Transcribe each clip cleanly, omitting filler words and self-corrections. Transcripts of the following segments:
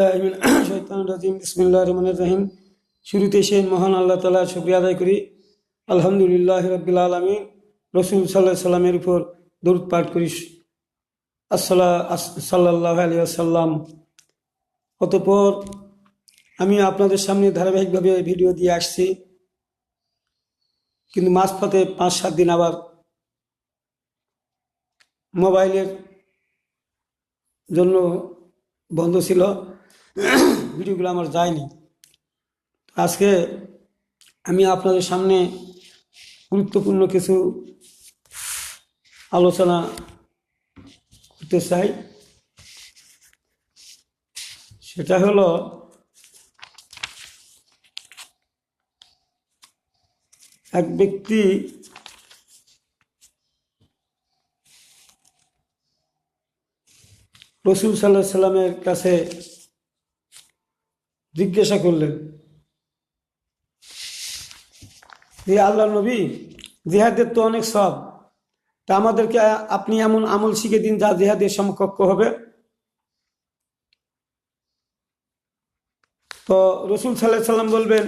বিসমিল্লাহির রহমানির রহিম। শুরুতে সেই মহান আল্লাহ তাআলার শুকরিয়া আদায় করি। আলহামদুলিল্লাহি রাব্বিল আলামিন। রাসূল সাল্লাল্লাহু আলাইহি সাল্লামের উপর দরুদ পাঠ করি, সাল্লাল্লাহু আলাইহি ওয়াসাল্লাম। অতঃপর আমি আপনাদের সামনে ধারাবাহিকভাবে ভিডিও দিয়ে আসছি, কিন্তু মাঝপথে 5-7 দিন আবার মোবাইলের জন্য বন্ধ ছিল, ভিডিওগুলো আমার যায়নি। আজকে আমি আপনাদের সামনে গুরুত্বপূর্ণ কিছু আলোচনা করতে চাই। সেটা হলো এক ব্যক্তি রাসূল সাল্লাল্লাহু আলাইহি সাল্লামের কাছে জিজ্ঞাসা করলেন যে, আল্লাহ নবী, জিহাদের তো অনেক সওয়াব, তা আমাদেরকে আপনি এমন আমল শিখে দিন যা জিহাদের সমকক্ষ হবে। তো রাসূল সাল্লাল্লাহু আলাইহি সাল্লাম বলবেন,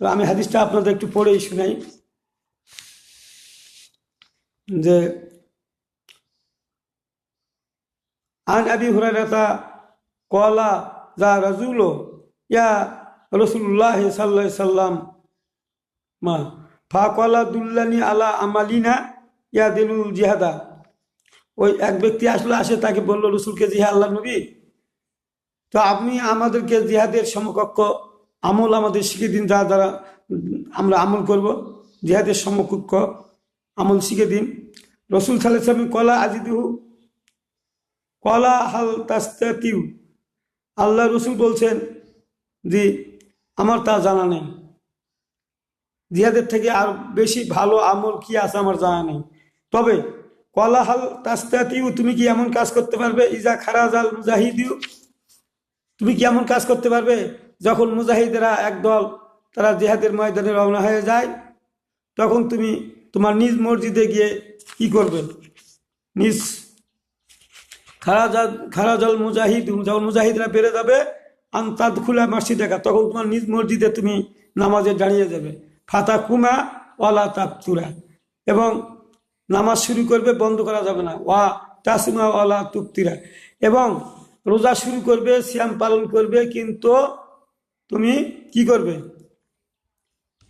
তো আমি হাদিসটা আপনাদের একটু পড়েই শুনাই যে, আন আবি হুরায়রা ক্বালা যা রাজুল ইয়া রাসূলুল্লাহ সাল্লাল্লাহু আলাইহি সাল্লাম মা ফাকালা দুল্লানি আলা আমালিনা ইয়া দিলুল জিহাদা। ওই এক ব্যক্তি আসে, তাকে বলল রসুলকে, জি হ্যাঁ আল্লাহ নবী, তো আপনি আমাদেরকে জিহাদের সমকক্ষ আমল আমাদের শিখে দিন, যা দ্বারা আমরা আমল করব, জিহাদের সমকক্ষ আমল শিখে দিন। রসুল সাল্লাল্লাহু আলাইহি ওয়াসাল্লাম কলা আজিদুহু কলা হাল তাস্তাতিউ। আল্লাহ রসুল বলছেন যে, আমার তা জানা নেই, জিহাদের থেকে আর বেশি ভালো আমল কি আছে আমার জানা নেই। তবে কলা হাল তাস্তাতিউ, তুমি কি এমন কাজ করতে পারবে, ইজা খারাজাল মুজাহিদিউ, তুমি কি এমন কাজ করতে পারবে যখন মুজাহিদেরা একদল তারা জিহাদের ময়দানে রওনা হয়ে যায়, তখন তুমি তোমার নিজ মসজিদে গিয়ে কি করবে, নিজ খারাজাল মুজাহিদ, যখন মুজাহিদরা বেড়ে যাবে, আন্তাদ খুলা মসজিদ দেখা, তখন তোমার নিজ মসজিদে তুমি নামাজে দাঁড়িয়ে যাবে। ফাতা কুমা ওয়ালা তাকতুরা, এবং নামাজ শুরু করবে, বন্ধ করা যাবে না। ওয়া তাসমা ওয়ালা তুক্তিরা, এবং রোজা শুরু করবে, সিয়াম পালন করবে, কিন্তু তুমি কি করবে,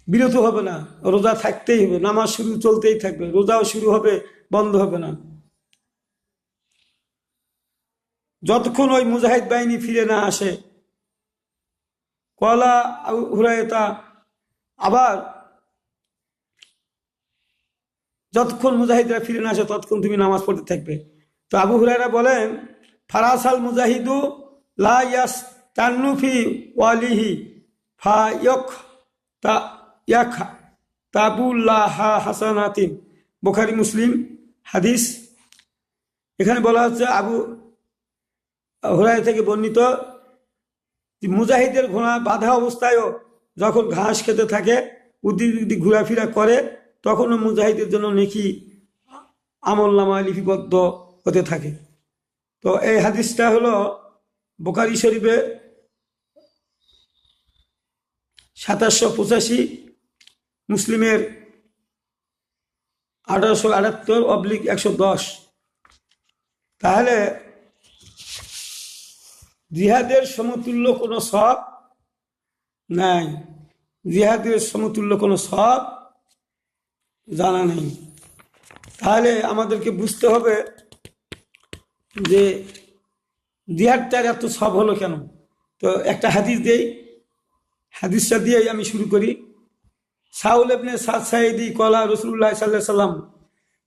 বিরত হবে না, রোজা থাকতেই হবে, নামাজ শুরু চলতেই থাকবে, রোজাও শুরু হবে, বন্ধ হবে না, যতক্ষণ ওই মুজাহিদ বাহিনী ফিরে না আসে। কলা হুরায়রা, আবার যতক্ষণ মুজাহিদরা ফিরে না আসে ততক্ষণ তুমি নামাজ পড়তে থাকবে। তো আবু হুরায়রা বলেন, ফারাসাল মুজাহিদু লা ইয়াস্তান্নু ফি ওয়ালিহি ফায়াক তা ইয়াক তাবুল্লাহ হাসানাতিন, বুখারী মুসলিম হাদিস। এখানে বলা হচ্ছে আবু হুরায়রা থেকে বর্ণিত, মুজাহিদের ঘোড়া বাঁধা অবস্থায়ও যখন ঘাস খেতে থাকে, উদি ঘোরাফেরা করে, তখনও মুজাহিদের জন্য নেকি আমলনামা লিপিবদ্ধ হতে থাকে। তো এই হাদিসটা হলো বুখারী শরীফে 2785, মুসলিমের 1878/110। তাহলে জিহাদের সমতুল্য কোনো সওয়াব নাই, জিহাদের সমতুল্য কোনো সওয়াব জানা নেই। তাহলে আমাদেরকে বুঝতে হবে যে জিহাদটার এত সওয়াব হলো কেন। তো একটা হাদিস দেই, হাদিসটা দিয়েই আমি শুরু করি। সাউল ইবনে সাদ সাঈদী কলা রাসূলুল্লাহ সাল্লাল্লাহু আলাইহি ওয়াসাল্লাম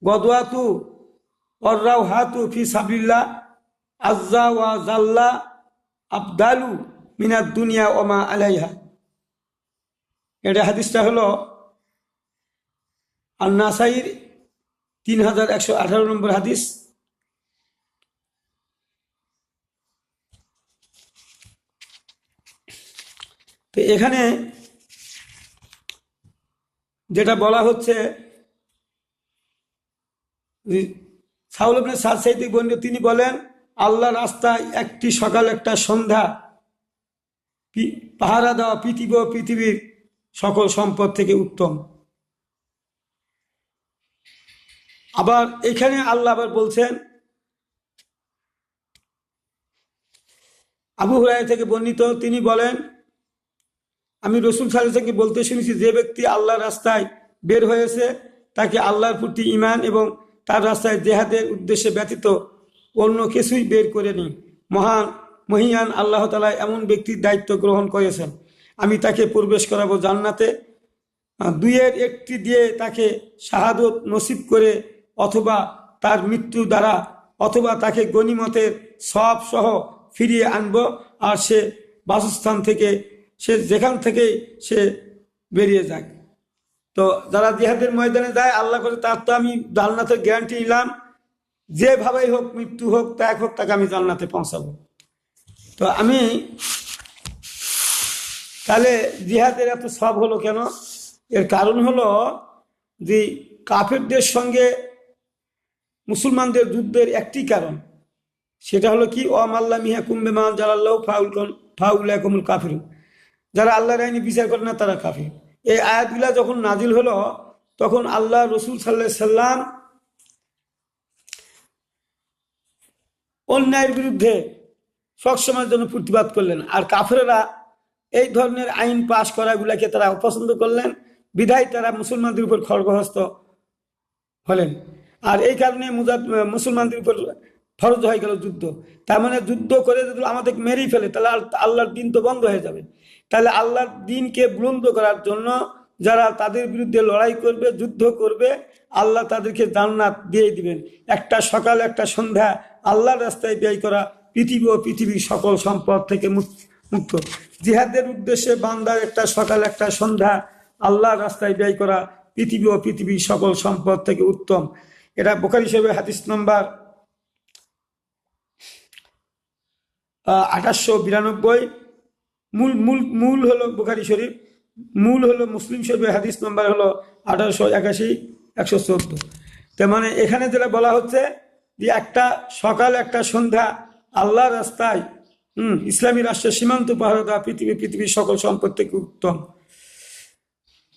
গদওয়াতু ওয়ারাওহাতু ফি সাবিলিল্লাহ আযজা ওয়া জাল্লা আফদালু মিনাদ দুনিয়া ওয়া মা আলাইহা। এটা হাদিসটা হলো আন-নাসাঈর 3118 নম্বর হাদিস। তো এখানে যেটা বলা হচ্ছে, সাউল ইবনে সাদ সাঈদী বর্ণিত, তিনি বলেন, আল্লাহর রাস্তায় একটি সকাল একটা সন্ধ্যা পাহারা দেওয়া পৃথিবী ও পৃথিবীর সকল সম্পদ থেকে উত্তম। আবার এখানে আল্লাহ আবার বলছেন, আবু হুরায়রা থেকে বর্ণিত, তিনি বলেন, আমি রাসূল সাল্লাল্লাহু আলাইহি ওয়াসাল্লামকে বলতে শুনেছি, যে ব্যক্তি আল্লাহর রাস্তায় বের হয়েছে তাকে আল্লাহর প্রতি ঈমান এবং তার রাস্তায় জেহাদের উদ্দেশ্যে ব্যতীত অন্য কিছুই বের করেনি। মহিয়ান আল্লাহ তাআলা এমন ব্যক্তির দায়িত্ব গ্রহণ করেছেন, আমি তাকে প্রবেশ করাবো জান্নাতে, দুইয়ের একটি দিয়ে তাকে শাহাদত নসিব করে, অথবা তার মৃত্যু দ্বারা, অথবা তাকে গনিমতের সব সহ ফিরিয়ে আনবো, আর সে বাসস্থান থেকে, সে যেখান থেকে সে বেরিয়ে যায়। তো যারা জিহাদের ময়দানে যায়, আল্লাহ করে তার তো আমি জান্নাতের গ্যারান্টি নিলাম, যেভাবেই হোক, মৃত্যু হোক, ত্যাগ হোক, তাকে আমি জান্নাতে পৌঁছাবো। তো আমি তাহলে জিহাদের এত সব হলো কেন? এর কারণ হলো যে কাফেরদের সঙ্গে মুসলমানদের যুদ্ধের একটি কারণ, সেটা হলো কি, ওয়ামাল্লাহ মিহা কুম্বে মান জালাল্লাহ ফাউলাকুমুল কাফিরুন, যারা আল্লাহর আইনে বিচার করে না তারা কাফির। এই আয়াতগুলা যখন নাজিল হলো, তখন আল্লাহ রাসূল সাল্লাল্লাহু আলাইহি সাল্লাম অন্যায়ের বিরুদ্ধে সবসময়ের জন্য প্রতিবাদ করলেন, আর কাফেররা এই ধরনের আইন পাশ করাগুলাকে তারা অপছন্দ করলেন, বিধায় তারা মুসলমানদের উপর খড়গহস্ত হলেন। আর এই কারণে মুসলমানদের উপর ফরজ হয়ে গেল যুদ্ধ। তার মানে যুদ্ধ করে যদি আমাদের মেরেই ফেলে, তাহলে আল্লাহর দিন তো বন্ধ হয়ে যাবে। তাহলে আল্লাহর দিনকে বুলন্দ করার জন্য যারা তাদের বিরুদ্ধে লড়াই করবে, যুদ্ধ করবে, আল্লাহ তাদেরকে জান্নাত দিয়ে দিবেন। একটা সকাল একটা সন্ধ্যা আল্লাহর রাস্তায় ব্যয় করা পৃথিবী ও পৃথিবীর সকল সম্পদ থেকে মুক্ত। জিহাদের উদ্দেশ্যে বান্দার একটা সকাল একটা সন্ধ্যা আল্লাহর রাস্তায় ব্যয় করা পৃথিবী ও পৃথিবীর সকল সম্পদ থেকে উত্তম। এটা বুখারী শরীফের হাদিস নম্বর 1892। মূল হলো বুখারী শরীফ, মূল হলো মুসলিম শরীফের হাদিস নম্বর হলো 1881, 114। তার মানে এখানে যেটা বলা হচ্ছে যে একটা সকাল একটা সন্ধ্যা আল্লাহর রাস্তায় ইসলামী রাষ্ট্রের সীমান্ত পাহারা দেওয়া পৃথিবীর সকল সম্পদ থেকে উত্তম।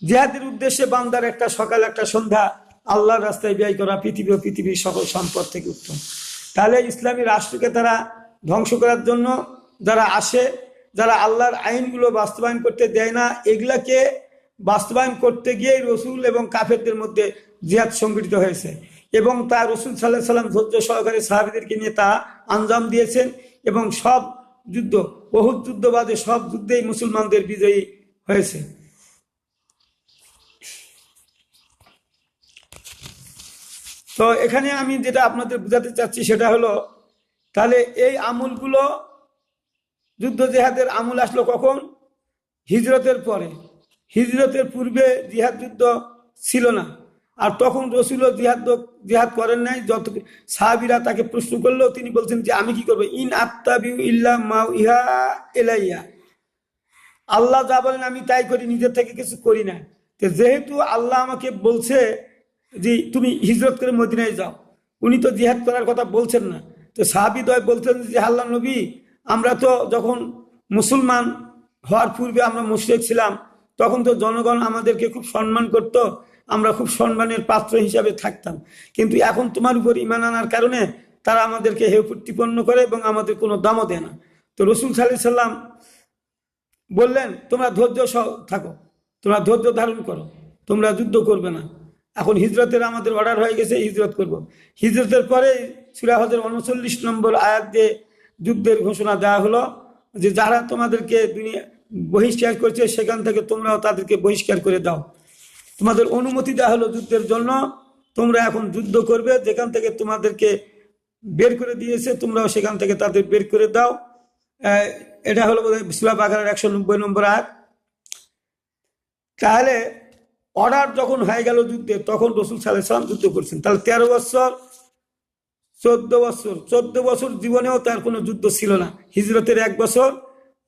জিহাদের উদ্দেশ্যে বান্দার একটা সকাল একটা সন্ধ্যা আল্লাহর রাস্তায় ব্যয় করা পৃথিবীর সকল সম্পদ থেকে উত্তম। তাহলে ইসলামী রাষ্ট্রকে তারা ধ্বংস করার জন্য যারা আসে, যারা আল্লাহর আইনগুলো বাস্তবায়ন করতে দেয় না, এগুলাকে বাস্তবায়ন করতে গিয়ে রসুল এবং কাফেরদের মধ্যে জিহাদ সংগঠিত হয়েছে, এবং তা রসুল সাল্লাল্লাহু আলাইহি সাল্লাম ধৈর্য সহকারে সাহাবীদেরকে নিয়ে তা আঞ্জাম দিয়েছেন, এবং সব যুদ্ধ, উহুদ যুদ্ধ বাদে সব যুদ্ধেই মুসলমানদের বিজয়ী হয়েছে। তো এখানে আমি যেটা আপনাদের বোঝাতে চাচ্ছি সেটা হলো, তাহলে এই আমলগুলো, যুদ্ধ জেহাদের আমল আসলো কখন? হিজরতের পরে। হিজরতের পূর্বে জিহাদ যুদ্ধ ছিল না, আর তখন রসুলও জিহাদ করেন নাই। যত সাহাবীরা তাকে প্রশ্ন করলেও তিনি বলছেন যে আমি কি করবো, ইন আত্তাবিউ ইল্লা মাউ ইহা এলাইয়া, আল্লাহ যা বলেন আমি তাই করি, নিজের থেকে কিছু করি না। তো যেহেতু আল্লাহ আমাকে বলছে যে তুমি হিজরত করে মদিনায় যাও, উনি তো জিহাদ করার কথা বলছেন না। তো সাহাবীদ্বয় বলছেন যে আল্লাহ নবী, আমরা তো যখন মুসলমান হওয়ার পূর্বে আমরা মুশরিক ছিলাম, তখন তো জনগণ আমাদেরকে খুব সম্মান করত, আমরা খুব সম্মানের পাত্র হিসাবে থাকতাম, কিন্তু এখন তোমার উপর ঈমান আনার কারণে তারা আমাদেরকে হেয় প্রতিপন্ন করে এবং আমাদের কোনো দামও দেয় না। তো রাসূল সাল্লাল্লাহু আলাইহি সাল্লাম বললেন, তোমরা ধৈর্য থাকো, তোমরা ধৈর্য ধারণ করো, তোমরা যুদ্ধ করবে না। এখন হিজরতের আমাদের অর্ডার হয়ে গেছে, হিজরত করব। হিজরতের পরে সূরা হজের 39 নম্বর আয়াত দিয়ে যুদ্ধের ঘোষণা দেওয়া হলো, যে যারা তোমাদেরকে দুনিয়া বহিষ্কার করছে সেখান থেকে তোমরাও তাদেরকে বহিষ্কার করে দাও। তোমাদের অনুমতি দেওয়া হলো যুদ্ধের জন্য, তোমরা এখন যুদ্ধ করবে, যেখান থেকে তোমাদেরকে বের করে দিয়েছে তোমরাও সেখান থেকে তাদের বের করে দাও। এটা হলো সূরা বাকারার 190 নম্বর আয়াত। তাহলে অর্ডার যখন হয়ে গেল যুদ্ধে, তখন রাসূল সাল্লাল্লাহু আলাইহি ওয়াসাল্লাম যুদ্ধ করছেন। তাহলে 13 বছর 14 বছর জীবনেও তার কোনো যুদ্ধ ছিল না। হিজরতের 1 বছর,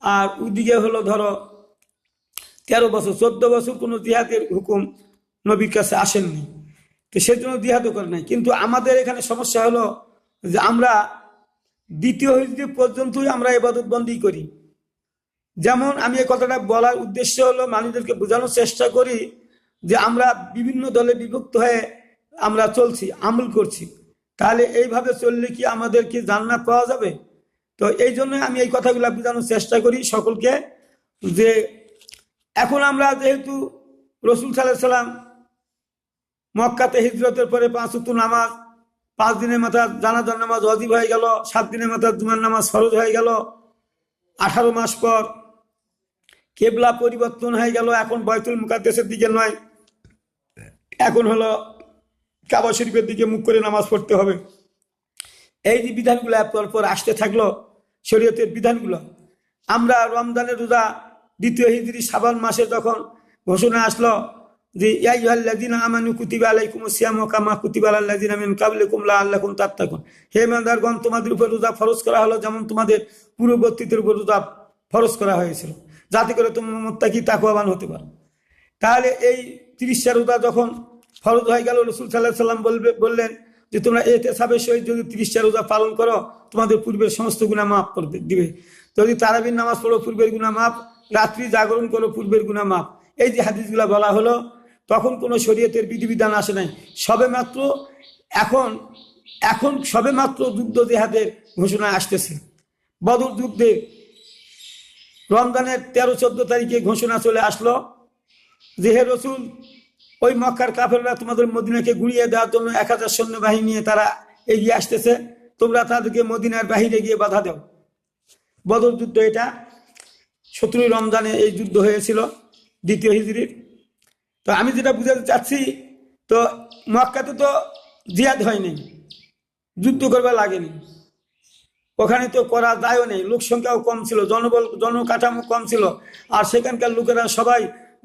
আর ওদিকে হলো ধরো 13 বছর, 14 বছর কোনো জিহাদের হুকুম নবীর কাছে আসেননি, তো সেজন্য জিহাদও করে নাই। কিন্তু আমাদের এখানে সমস্যা হলো যে আমরা দ্বিতীয় হিজরি পর্যন্তই আমরা ইবাদত বন্দী করি, যেমন আমি এই কথাটা বলার উদ্দেশ্য হলো মানুষদেরকে বোঝানোর চেষ্টা করি যে আমরা বিভিন্ন দলে বিভক্ত হয়ে আমরা চলছি, আমল করছি, তাহলে এইভাবে চললে কি আমাদের কি জান্নাত পাওয়া যাবে? তো এই জন্য আমি এই কথাগুলো বোঝানোর চেষ্টা করি সকলকে, যে এখন আমরা যেহেতু রসুল সাল্লাল্লাহু আলাইহি সাল্লাম মক্কাতে হিজরতের পরে 5 ওয়াক্ত নামাজ, 5 দিনের মাথা জানাজার নামাজ ওয়াজিব হয়ে গেল, 7 দিনের মাথা জুমার নামাজ ফরজ হয়ে গেল, 18 মাস পর কেবলা পরিবর্তন হয়ে গেল, এখন বাইতুল মুকাদ্দাসের দিকে নয়, এখন হলো কাবা শরীফের দিকে মুখ করে নামাজ পড়তে হবে। এই যে বিধানগুলো পর আসতে থাকলো, শরীয়তের বিধানগুলো, আমরা রমজানের রোজা 2 হিজরি শাবান মাসে যখন ঘোষণা আসলো যে ইয়া আইয়ুহাল্লাযীনা আমানু কুতিবা আলাইকুমুস সিয়ামু কামা কুতিবা আলাল লাযীনা মিন ক্বাবলিকুম লাআল্লাকুম তাত্তাকুন, হে ইমানদারগণ, তোমাদের উপর রোজা ফরজ করা হলো যেমন তোমাদের পূর্ববর্তীদের উপর রোজা ফরজ করা হয়েছিল, যাতে করে তোমরা মুত্তাকি তাকওয়াবান হতে পারো। তাহলে এই 30টা রোজা যখন ফরজ হয়ে গেল, রাসূল সাল্লাল্লাহু আলাইহি সাল্লাম বললেন যে তোমরা ইহতিসাবের সহিত যদি 30টা রোজা পালন করো, তোমাদের পূর্বের সমস্ত গুনাহ মাফ করে দিবে। যদি তারাবির নামাজ পড়ো, পূর্বের গুনাহ মাফ, রাত্রি জাগরণ করো, পূর্বের গুনাহ মাফ। এই যে হাদিসগুলো বলা হলো, তখন কোনো শরীয়তের বিধিবিধান আসে নাই, সবেমাত্র এখন সবেমাত্র যুদ্ধ জিহাদের ঘোষণা আসতেছে। বদর যুদ্ধে রমজানের 13-14 তারিখে ঘোষণা চলে আসলো যে হে রসুল, ওই মক্কার কাফেররা তোমাদের মদিনাকে গুড়িয়ে দেওয়ার জন্য 1000 সৈন্যবাহিনী নিয়ে তারা এগিয়ে আসতেছে, তোমরা তাদেরকে মদিনার বাহিরে গিয়ে বাধা দাও। বদর যুদ্ধ এটা 17 রমজানে এই যুদ্ধ হয়েছিল 2 হিজরির। তো আমি যেটা বুঝাতে চাচ্ছি, তো মক্কাতে তো জিহাদ হয়নি, যুদ্ধ করবার লাগেনি, ওখানে তো করা দায়ও নেই, লোক সংখ্যাও কম ছিল, জনকাঠামো কম ছিল, আর সেখানকার লোকেরা সবাই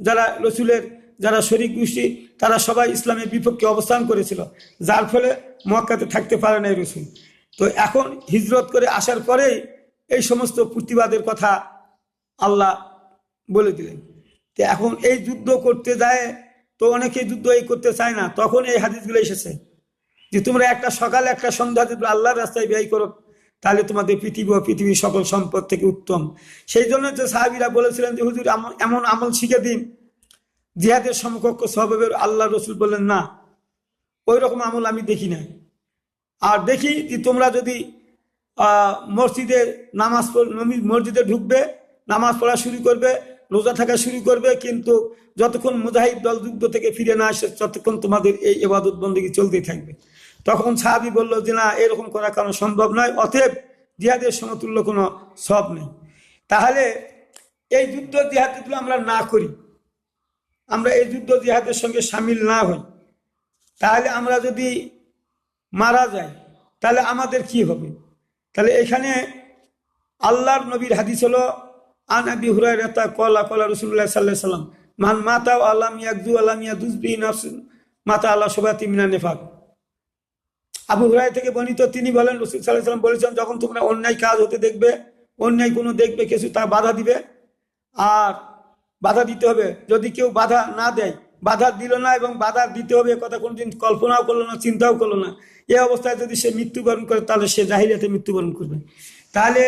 যারা রসুলের যারা শরীক গোষ্ঠী তারা সবাই ইসলামের বিপক্ষে অবস্থান করেছিল, যার ফলে মক্কাতে থাকতে পারে নাই রসুল। তো এখন হিজরত করে আসার পরেই এই সমস্ত প্রতিবাদের কথা আল্লাহ বলে দিলেন। তো এখন এই যুদ্ধ করতে যায় তো অনেকে যুদ্ধ করতে চায় না, তখন এই হাদিসগুলো এসেছে যে তোমরা একটা সকালে একটা সন্ধ্যা যদি আল্লাহর রাস্তায় ব্যয় করো, তাহলে তোমাদের পৃথিবী ও পৃথিবীর সকল সম্পদ থেকে উত্তম। সেই জন্য যে সাহাবীরা বলেছিলেন যে হুজুর এমন আমল শিখে দিন জিহাদের সমকক্ষ সওয়াবের, আল্লাহ রসুল বললেন না, ওই রকম আমল আমি দেখি না। আর দেখি যে তোমরা যদি মসজিদে মসজিদে ঢুকবে, নামাজ পড়া শুরু করবে, রোজা থাকা শুরু করবে, কিন্তু যতক্ষণ মুজাহিদ দল যুদ্ধ থেকে ফিরে না আসে ততক্ষণ তোমাদের এই ইবাদত বন্দেগী চলতেই থাকবে। তখন সাহাবী বলল যে না, এরকম করা কারণ সম্ভব নয়, অতএব জিহাদের সমতুল্য কোনো সব নেই। তাহলে এই যুদ্ধ জিহাদগুলো আমরা না করি, আমরা এই যুদ্ধ জিহাদের সঙ্গে সামিল না হই, তাহলে আমরা যদি মারা যাই তাহলে আমাদের কি হবে? তাহলে এখানে আল্লাহর নবীর হাদিস হলো আন আবি হুরায়রা ক্বালা ক্বালা রাসূলুল্লাহ সাল্লাল্লাহু আলাইহি ওয়াসাল্লাম মান মাতা ওয়া লাম ইয়াকযু ওয়া লাম ইয়াদুজ বি নাফসিন মাতা আলা শুবাতি মিনান নিফাক। আবু হুরায়রা থেকে বর্ণিত, তিনি বলেন রাসূল সাল্লাল্লাহু আলাইহি ওয়াসাল্লাম বলেছেন, যখন তোমরা অন্যায় কাজ হতে দেখবে, অন্যায় কোনো দেখবে কিছু, তা বাধা দিবে, আর বাধা দিতে হবে। যদি কেউ বাধা না দেয়, বাধা দিল না এবং বাধা দিতে হবে কথা কোনোদিন কল্পনাও করলো না, চিন্তাও করলো না, এই অবস্থায় যদি সে মৃত্যুবরণ করে তাহলে সে জাহিলিয়াতে মৃত্যুবরণ করবে। তাহলে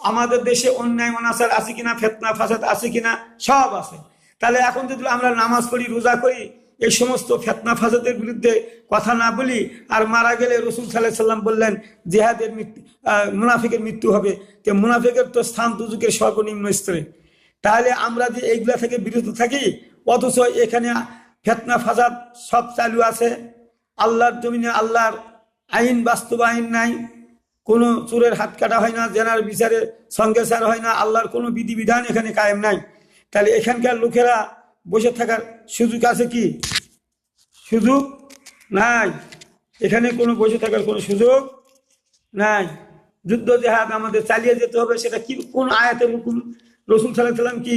আমাদের দেশে অন্যায় অনাচার আছে কিনা, ফিতনা ফাসাদ আছে কিনা, সব আছে। তাহলে এখন যদি আমরা নামাজ পড়ি, রোজা করি, এই সমস্ত ফিতনা ফাসাদের বিরুদ্ধে কথা না বলি, আর মারা গেলে রাসূল সাল্লাল্লাহু আলাইহি ওয়াসাল্লাম বললেন জিহাদের মুনাফিকের মৃত্যু হবে, তো মুনাফিকের তো স্থান দুজকের সর্বনিম্ন স্তরে। তাহলে আমরা যে এইগুলা থেকে বিরত থাকি, অথচ এখানে ফিতনা ফাসাদ সব চালু আছে, আল্লাহর জমিনে আল্লাহর আইন বাস্তবায়ন নাই, কোনো চোরের হাত কাটা হয় না, জেনার বিচারে সংসার হয় না, আল্লাহর কোনো বিধিবিধান এখানে কায়েম নাই। তাহলে এখানকার লোকেরা বসে থাকার সুযোগ আছে কি? সুযোগ নাই, এখানে কোনো বসে থাকার কোনো সুযোগ নাই। যুদ্ধ জিহাদ আমাদের চালিয়ে যেতে হবে। সেটা কি, কোন আয়াতের হুকুম? রাসূল সাল্লাল্লাহু আলাইহি ওয়াসাল্লাম কি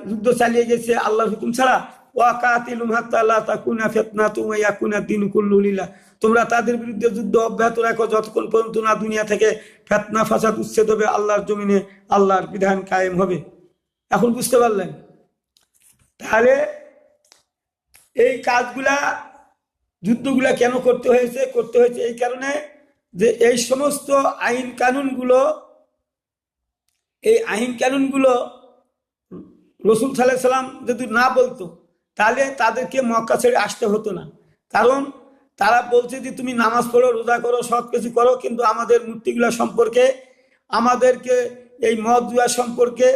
যুদ্ধ চালিয়ে গেছে আল্লাহর হুকুম ছাড়া? ওয়াকাতিলুম হাত্তা লা তাকুনা ফিতনাতুন ওয়া ইয়াকুনা দ্বীনু কুল্লুহু লিল্লাহ। তোমরা তাদের বিরুদ্ধে যুদ্ধ অব্যাহত রাখো যতক্ষণ পর্যন্ত না দুনিয়া থেকে ফিতনা ফাসাদ উচ্ছেদ হবে, আল্লাহর জমিনে আল্লাহর বিধান কায়েম হবে। এখন বুঝতে পারলেন? তাহলে এই কাজগুলা, যুদ্ধগুলা কেন করতে হয়েছে? করতে হয়েছে এই কারণে যে এই সমস্ত আইন কানুনগুলো রসুল সাল্লাল্লাহু আলাইহি সাল্লাম যদি না বলতো তাহলে তাদেরকে মক্কা ছেড়ে আসতে হতো না। কারণ তারা বলছে যে তুমি নামাজ পড়ো, রোজা করো, সব কিছু করো, কিন্তু আমাদের মূর্তিগুলো সম্পর্কে, আমাদেরকে এই মদ জুয়া সম্পর্কে,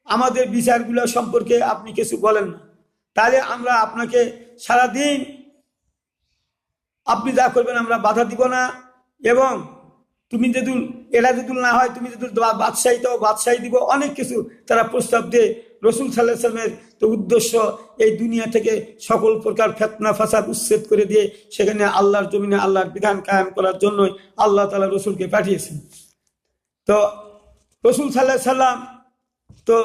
আমাদের বিচারগুলো সম্পর্কে আপনি কিছু বলেন না। তাহলে আমরা আপনাকে সারাদিন আপনি যা করবেন আমরা বাধা দিব না, এবং তুমি যদি এরা যদি না হয়, তুমি যদি বাদশাহী দাও বাদশাহী দিব, অনেক কিছু তারা প্রস্তাব দিয়ে রসুল সাল্লাল্লাহু আলাইহি ওয়াসাল্লামের তো উদ্দেশ্য এই দুনিয়া থেকে সকল প্রকার ফিতনা ফাসাদ উচ্ছেদ করে দিয়ে সেখানে আল্লাহর জমিনে আল্লাহর বিধান কায়েম করার জন্যই আল্লাহ তাআলা রসুলকে পাঠিয়েছেন। তো রসুল সাল্লাল্লাহু আলাইহি ওয়াসাল্লাম তো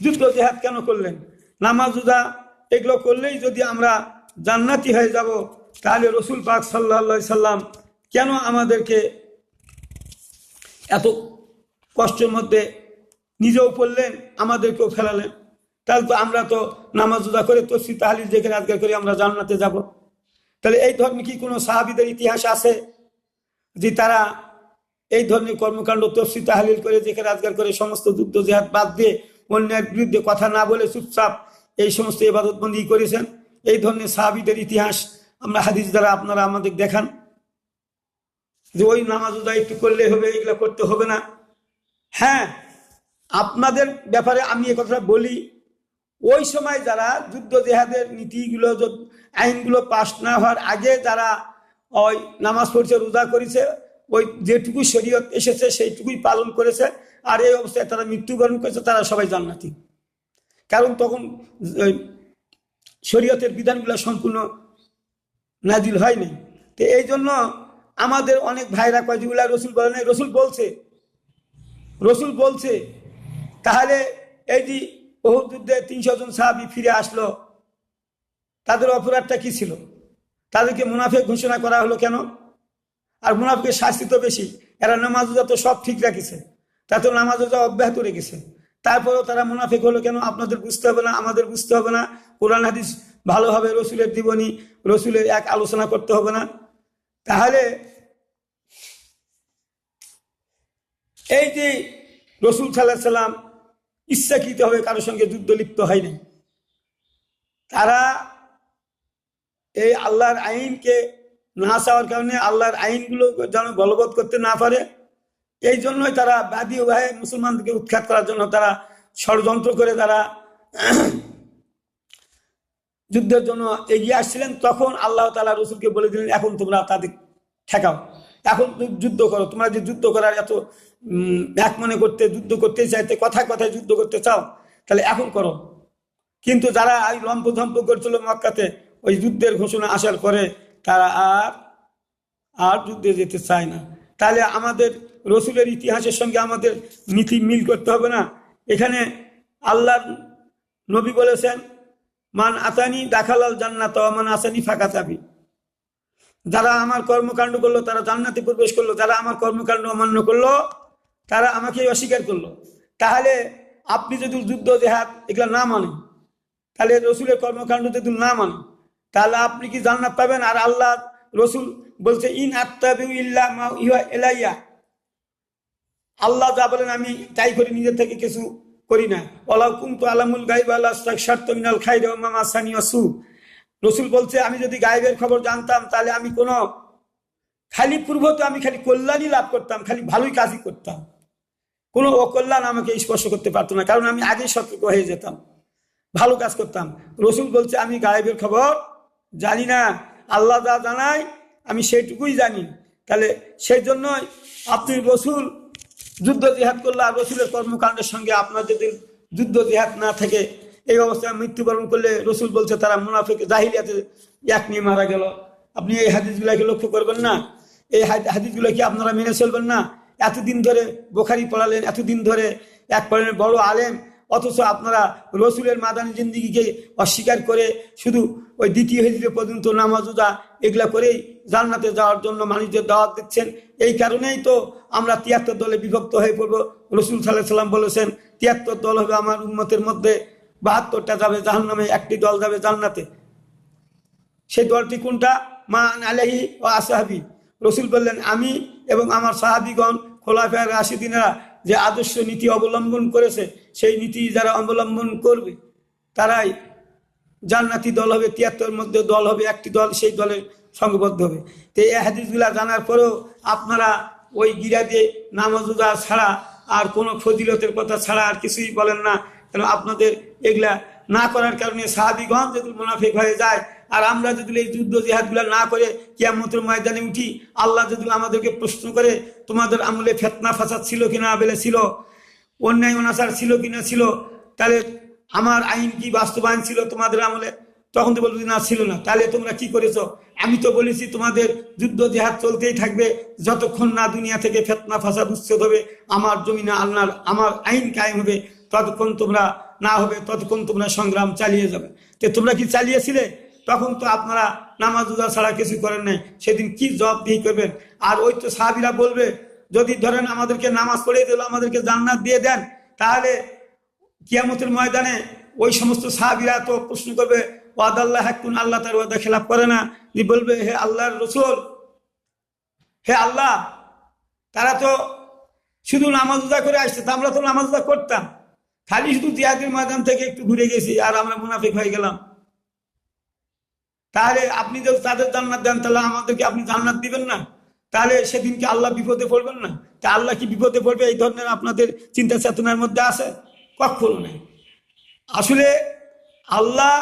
যুদ্ধ জিহাদ কেন করলেন? নামাজ রোজা এগুলো করলেই যদি আমরা জান্নাতি হয়ে যাব, তাহলে রসুল পাক সাল্লাল্লাহু আলাইহি সাল্লাম কেন আমাদেরকে এত কষ্টের মধ্যে নিজেও পড়লেন, আমাদেরকেও ফেলালেন? তাহলে তো আমরা তো নামাজ রোজা করে তসবিহ তাহলিল জিকির আজকার করে আমরা জান্নাতে যাব। তাহলে এই ধরনের কি কোনো সাহাবীদের ইতিহাস আছে যে তারা এই ধরনের কর্মকাণ্ড তসবিহ তাহলিল করে জিকির আজকার করে সমস্ত যুদ্ধ জিহাদ বাদ দিয়ে অন্যের বিরুদ্ধে কথা না বলে চুপচাপ এই সমস্ত ইবাদতবন্দি করেছেন? এই ধরনের সাহাবীদের ইতিহাস আমরা হাদিস দ্বারা আপনারা আমাদের দেখান যে ওই নামাজ রোজা একটু করলে হবে, এগুলো করতে হবে না। হ্যাঁ, আপনাদের ব্যাপারে আমি এ কথা বলি, ওই সময় যারা যুদ্ধ জেহাদের নীতিগুলো আইনগুলো পাশ না হওয়ার আগে যারা ওই নামাজ পড়ছে, রোজা করেছে, ওই যেটুকু শরীয়ত এসেছে সেইটুকুই পালন করেছে, আর এই অবস্থায় তারা মৃত্যুবরণ করেছে, তারা সবাই জান্নাতি। কারণ তখন শরীয়তের বিধানগুলো সম্পূর্ণ নাজিল হয়নি। তো এই জন্য আমাদের অনেক ভাইরা কয় যেগুলা রসুল বলে নাই, রসুল বলছে। তাহলে এই যে উহুদ যুদ্ধে 300 জন সাহাবী ফিরে আসলো, তাদের অপরাধটা কি ছিল? তাদেরকে মুনাফিক ঘোষণা করা হলো কেন? আর মুনাফিকের শাস্তি তো বেশি। এরা নামাজ রোজা তো সব ঠিক রাখিছে, তাতে নামাজ রোজা অব্যাহত রেখেছে, তারপরেও তারা মুনাফিক হলো কেন? আপনাদের বুঝতে হবে না, আমাদের বুঝতে হবে না? কোরআন হাদিস ভালোভাবে রসুলের জীবনী, রসুলের এক আলোচনা করতে হবে না? তাহলে এই যে রসুল সাল্লাল্লাহু আলাইহি সাল্লাম ইচ্ছাকৃতভাবে কারোর সঙ্গে যুদ্ধ লিপ্ত হয়নি, তারা এই আল্লাহর আইনকে না চাওয়ার কারণে, আল্লাহর আইনগুলো যেন বলবৎ করতে না পারে, এই জন্যই তারা বাদী উভয়ে মুসলমানদেরকে উৎখাত করার জন্য তারা ষড়যন্ত্র করে তারা যুদ্ধের জন্য এগিয়ে আসছিলেন। তখন আল্লাহ তাআলা রসুলকে বলে দিলেন, এখন তোমরা তাদের ঠেকাও, এখন যুদ্ধ করো। তোমরা যে যুদ্ধ করার এত এক মনে করতে, যুদ্ধ করতে চাইতে, কথায় কথায় যুদ্ধ করতে চাও, তাহলে এখন করো। কিন্তু যারা এই লম্পঝম্প করছিল মক্কাতে, ওই যুদ্ধের ঘোষণা আসার পরে তারা আর যুদ্ধে যেতে চায় না। তাহলে আমাদের রসুলের ইতিহাসের সঙ্গে আমাদের নীতি মিল করতে হবে না? এখানে আল্লাহর নবী বলেছেন, মান আতানি দাখালাল জান্নাত ওয়া মান আসানি ফাকাত আবি। যারা আমার কর্মকাণ্ড করলো তারা জান্নাতে প্রবেশ করলো, যারা আমার কর্মকাণ্ড অমান্য করলো তারা আমাকে অস্বীকার করলো। তাহলে আপনি যদি যুদ্ধ জিহাদ এগুলো না মানেন, তাহলে রসুলের কর্মকাণ্ড যদি না মানেন, তাহলে আপনি কি জান্নাত পাবেন? আর আল্লাহ রসুল বলছে, ইন আত্তাবিউ ইল্লা মা ইউহা ইলাইয়া, আল্লাহ যা বলেন আমি তাই করি, নিজের থেকে কিছু করি না। ওয়ালাউ কুনতু আলামুল গায়ব লাস্তাকশারতু মিনাল খায়রি ওয়া মা মাসানি আসু। রসুল বলছে, আমি যদি গায়েবের খবর জানতাম তাহলে আমি কোনো খালি পূর্বতে আমি খালি কল্যাণই লাভ করতাম, খালি ভালোই কাজই করতাম, কোনো অকল্যাণ আমাকে স্পর্শ করতে পারতো না, কারণ আমি আগেই সতর্ক হয়ে যেতাম, ভালো কাজ করতাম। রসুল বলছে, আমি গায়েবের খবর জানি না, আল্লাহ যা জানায় আমি সেইটুকুই জানি। তাহলে সেই জন্যই আপনি রসুল যুদ্ধ জিহাদ করলে, আর রসুলের কর্মকাণ্ডের সঙ্গে আপনার যদি যুদ্ধ জিহাদ না থাকে, এই অবস্থায় মৃত্যুবরণ করলে রসুল বলছে তারা মুনাফিক জাহিলিয়াতে এক নিয়ে মারা গেল। আপনি এই হাদিসগুলোকে লক্ষ্য করবেন না? এই হাদিসগুলো কি আপনারা মেনে চলবেন না? এতদিন ধরে বুখারী পড়ালেন, এতদিন ধরে এক পড়লেন বড় আলেম, অথচ আপনারা রসুলের মাদানী জিন্দিগিকে অস্বীকার করে শুধু ওই দ্বিতীয় হিজরি পর্যন্ত নামাজ রোজা এগুলা করেই জান্নাতে যাওয়ার জন্য মানুষদের দাওয়াত দিচ্ছেন। এই কারণেই তো আমরা 73 দলে বিভক্ত হয়ে পড়বো। রসুল সাল্লাল্লাহু আলাইহি ওয়াসাল্লাম বলেছেন, 73 দল হবে আমার উম্মতের মধ্যে, 72টা যাবে জাহান্নামে, একটি দল যাবে জান্নাতে। সেই দলটি কোনটা? মা আলাইহি ওয়া আসহাবি। রসুল বললেন, আমি এবং আমার সাহাবীগণ খোলাফায়ে রাশিদিনরা যে আদর্শ নীতি অবলম্বন করেছে, সেই নীতি যারা অবলম্বন করবে তারাই জান্নাতি দল হবে, ৭৩ মধ্যে দল হবে, একটি দল সেই দলে সংঘবদ্ধ হবে। তো এই হাদিসগুলা জানার পরেও আপনারা ওই গিরা দিয়ে নামাজ রোজা ছাড়া আর কোনো ফজিলতের কথা ছাড়া আর কিছুই বলেন না। কারণ আপনাদের এগুলা না করার কারণে সাহাবীগণ যদি মুনাফিক হয়ে যায়, আর আমরা যদি এই যুদ্ধ জিহাদগুলা না করে কিয়ামতের ময়দানে উঠি, আল্লাহ যদি আমাদেরকে প্রশ্ন করে তোমাদের আমলে ফিতনা ফাসাদ ছিল কিনা, বলে ছিল, অন্যায় অনাচার ছিল কিনা ছিল, তাহলে আমার আইন কি বাস্তবায়ন ছিল তোমাদের আমলে? তখন তো বলবি না, ছিল না। তাহলে তোমরা কি করেছো? আমি তো বলেছি তোমাদের যুদ্ধ জিহাদ চলতেই থাকবে যতক্ষণ না দুনিয়া থেকে ফিতনা ফাসাদ উচ্ছেদ হবে, আমার জমিনে আল্লাহর আমার আইন কায়েম হবে, ততক্ষণ তোমরা না হবে, ততক্ষণ তোমরা সংগ্রাম চালিয়ে যাবে। তো তোমরা কি চালিয়েছিলে? তখন তো আপনারা নামাজ রোজা ছাড়া কিছু করেন নাই। সেদিন কি জবাবদিহি করবেন? আর ওই তো সাহাবীরা বলবে, যদি ধরেন আমাদেরকে নামাজ পড়িয়ে দিল, আমাদেরকে জান্নাত দিয়ে দেন, তাহলে কিয়ামতের ময়দানে ওই সমস্ত সাহাবীরা তো প্রশ্ন করবে, ওয়াদাল্লাহ হাক্কুন, আল্লাহ তার ওয়াদা খেলাপ করে না। যে বলবে, হে আল্লাহর রাসূল, হে আল্লাহ, তারা তো শুধু নামাজ রোজা করে আসছে, তা আমরা তো নামাজ রোজা করতাম, খালি শুধু জিহাদের ময়দান থেকে একটু ঘুরে গেছি আর আমরা মুনাফিক হয়ে গেলাম। তাহলে আপনি যদি তাদের জান্নাত দেন, তাহলে আমাদেরকে আপনি জান্নাত দিবেন না? তাহলে সেদিনকে আল্লাহ বিপদে পড়বেন না? তা আল্লাহ কি বিপদে পড়বে? এই ধরনের আপনাদের চিন্তা চেতনার মধ্যে আছে? কখনো নেই। আসলে আল্লাহ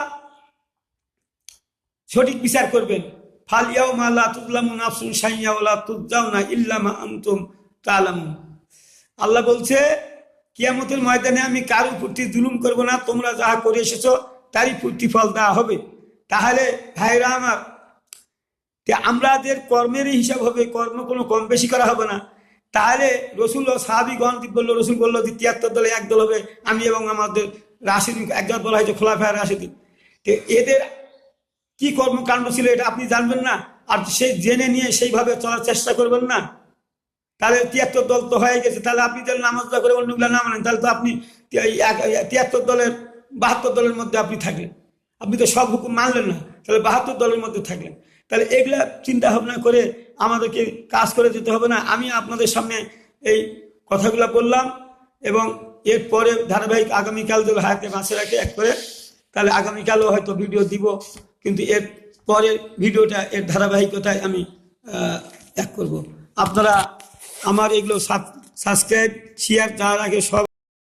সঠিক বিচার করবেন। ফালিয়াউমা লা তুযলামু নাফসুন শাইআ ওয়া লা তুজাউনা ইল্লা মা আনতুম তা'লামুন। আল্লাহ বলছে, কিয়ামতের ময়দানে আমি কারো প্রতি জুলুম করব না, তোমরা যাহা করে এসেছো তারই প্রতিফল দেওয়া হবে। তাহলে ভাইরা আমার, আমাদের কর্মেরই হিসাব হবে, কর্ম কোনো কম বেশি করা হবে না। তাহলে রসুল ও সাহাবীগণ বললো, রসুল বললো যে ৭৩ দলে এক দল হবে, আমি এবং আমাদের রাশিদিন, একজন বলা হয়েছে খোলাফায়ে রাশিদিন। তো এদের কি কর্মকাণ্ড ছিল এটা আপনি জানবেন না, আর সেই জেনে নিয়ে সেইভাবে চলার চেষ্টা করবেন না? তাহলে ৭৩ দল তো হয়ে গেছে। তাহলে আপনি যদি নামাজ করে অন্যগুলো না মানেন, তাহলে তো আপনি ৭৩ দলের ৭২ দলের মধ্যে আপনি থাকলেন। আপনি তো সব হুকুম মানলেন না, তাহলে ৭২ দলের মধ্যে থাকলেন। তাহলে এগুলা চিন্তা ভাবনা করে আমাদেরকে কাজ করে যেতে হবে না? আমি আপনাদের সামনে এই কথাগুলো বললাম, এবং এরপরে ধারাবাহিক আগামীকাল যদি হায়াতে বাঁচে রাখে এক করে, তাহলে আগামীকালও হয়তো ভিডিও দিব, কিন্তু এর পরের ভিডিওটা এর ধারাবাহিকতায় আমি এক করব। আপনারা আমার এগুলো সাবস্ক্রাইব, শেয়ার, যার আগে সব